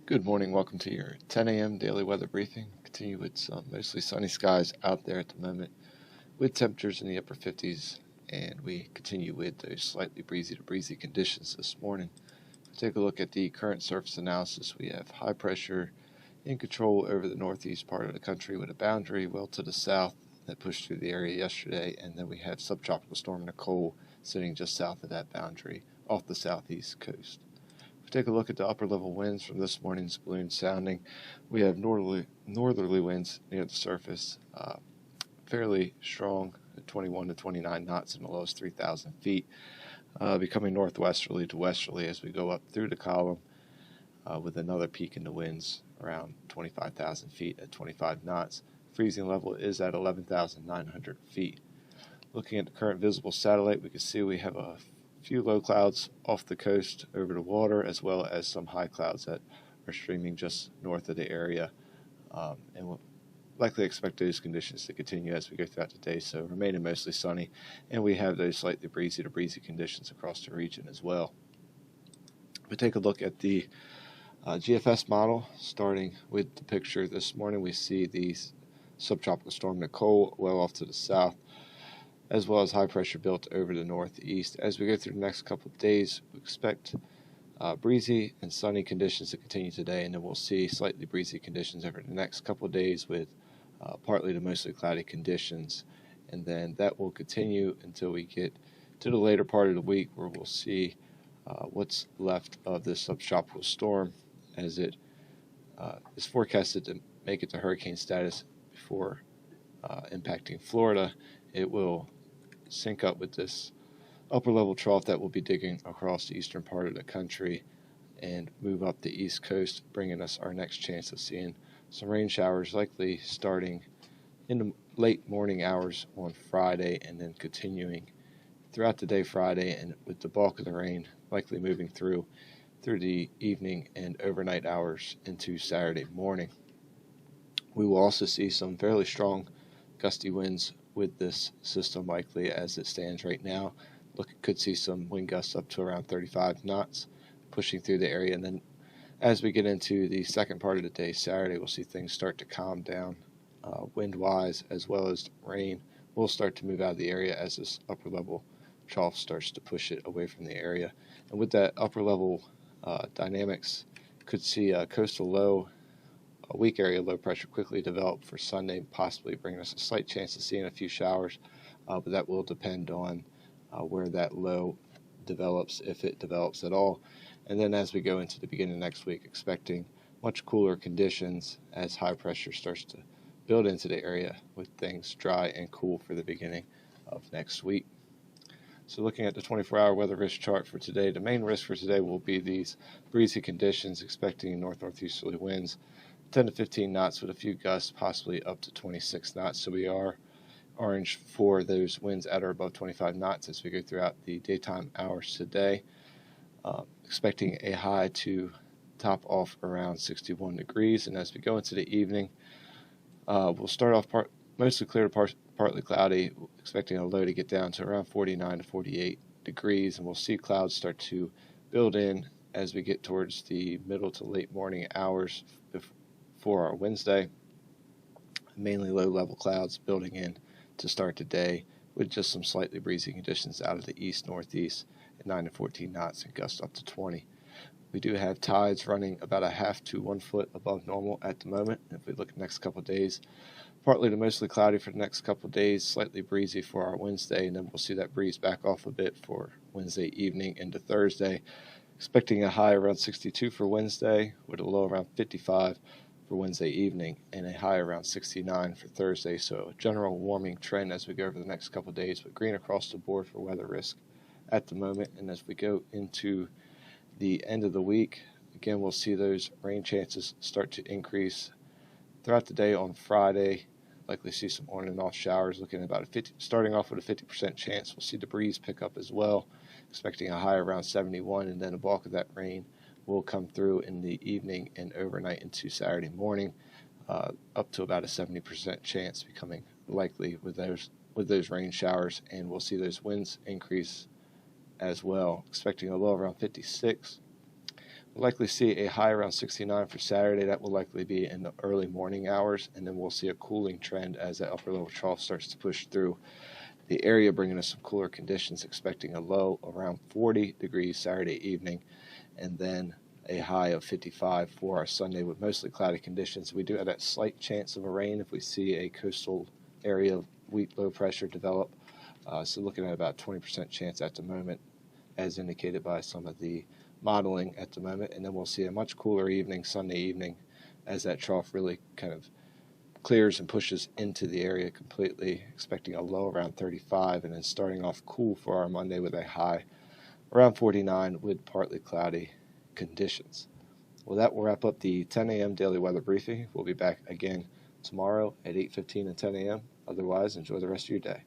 Good morning. Welcome to your 10 a.m. daily weather briefing. Continue with some mostly sunny skies out there at the moment with temperatures in the upper 50s, and we continue with those slightly breezy to breezy conditions this morning. Take a look at the current surface analysis. We have high pressure in control over the northeast part of the country with a boundary well to the south that pushed through the area yesterday, and then we have subtropical storm Nicole sitting just south of that boundary off the southeast coast. If we take a look at the upper level winds from this morning's balloon sounding, we have northerly winds near the surface, fairly strong at 21 to 29 knots in the lowest 3,000 feet, becoming northwesterly to westerly as we go up through the column, with another peak in the winds around 25,000 feet at 25 knots. Freezing level is at 11,900 feet. Looking at the current visible satellite, we can see we have a few low clouds off the coast over the water, as well as some high clouds that are streaming just north of the area, and we'll likely expect those conditions to continue as we go throughout the day, so remaining mostly sunny, and we have those slightly breezy to breezy conditions across the region as well. If we take a look at the GFS model, starting with the picture this morning, we see the subtropical storm Nicole well off to the south, as well as high pressure built over the northeast. As we go through the next couple of days, we expect breezy and sunny conditions to continue today, and then we'll see slightly breezy conditions over the next couple of days with partly to mostly cloudy conditions, and then that will continue until we get to the later part of the week, where we'll see what's left of this subtropical storm, as it is forecasted to make it to hurricane status before impacting Florida. It will sync up with this upper level trough that will be digging across the eastern part of the country and move up the east coast, bringing us our next chance of seeing some rain showers, likely starting in the late morning hours on Friday and then continuing throughout the day Friday, and with the bulk of the rain likely moving through the evening and overnight hours into Saturday morning. We will also see some fairly strong gusty winds with this system, likely as it stands right now. Could see some wind gusts up to around 35 knots pushing through the area, and then as we get into the second part of the day, Saturday, we'll see things start to calm down wind-wise, as well as rain will start to move out of the area as this upper level trough starts to push it away from the area. And with that upper level dynamics, could see a coastal low, a weak area low pressure quickly develop for Sunday, possibly bringing us a slight chance of seeing a few showers, but that will depend on where that low develops, if it develops at all. And then as we go into the beginning of next week, expecting much cooler conditions as high pressure starts to build into the area, with things dry and cool for the beginning of next week. So looking at the 24-hour weather risk chart for today, the main risk for today will be these breezy conditions, expecting north-northeasterly winds 10 to 15 knots with a few gusts, possibly up to 26 knots. So we are orange for those winds at or above 25 knots as we go throughout the daytime hours today. Expecting a high to top off around 61 degrees. And as we go into the evening, we'll start off mostly clear to partly cloudy, expecting a low to get down to around 49 to 48 degrees. And we'll see clouds start to build in as we get towards the middle to late morning hours for our Wednesday. Mainly low-level clouds building in to start the day, with just some slightly breezy conditions out of the east-northeast at 9 to 14 knots and gusts up to 20. We do have tides running about a half to 1 foot above normal at the moment. If we look at the next couple of days, partly to mostly cloudy for the next couple of days, slightly breezy for our Wednesday, and then we'll see that breeze back off a bit for Wednesday evening into Thursday. Expecting a high around 62 for Wednesday, with a low around 55 for Wednesday evening, and a high around 69 for Thursday. So a general warming trend as we go over the next couple of days, but green across the board for weather risk at the moment. And as we go into the end of the week, again, we'll see those rain chances start to increase throughout the day on Friday. Likely see some on and off showers, looking at about starting off with a 50% chance. We'll see the breeze pick up as well, expecting a high around 71, and then a bulk of that rain will come through in the evening and overnight into Saturday morning, up to about a 70% chance becoming likely with those rain showers, and we'll see those winds increase as well, expecting a low around 56, We'll likely see a high around 69 for Saturday. That will likely be in the early morning hours, and then we'll see a cooling trend as that upper level trough starts to push through the area, bringing us some cooler conditions, expecting a low around 40 degrees Saturday evening, and then a high of 55 for our Sunday with mostly cloudy conditions. We do have that slight chance of a rain if we see a coastal area of weak low pressure develop. So looking at about 20% chance at the moment, as indicated by some of the modeling at the moment. And then we'll see a much cooler evening, Sunday evening, as that trough really kind of clears and pushes into the area completely, expecting a low around 35, and then starting off cool for our Monday with a high around 49 with partly cloudy conditions. Well, that will wrap up the 10 a.m. daily weather briefing. We'll be back again tomorrow at 8:15 and 10 a.m. Otherwise, enjoy the rest of your day.